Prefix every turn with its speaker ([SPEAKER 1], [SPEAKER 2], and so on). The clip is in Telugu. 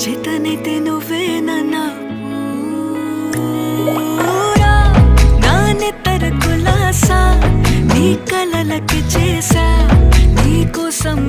[SPEAKER 1] చేతనైతే నువ్వేనన్నా పూరా నా నెత్తర కులాసా నీ కలలకి చేసా నీ కోసం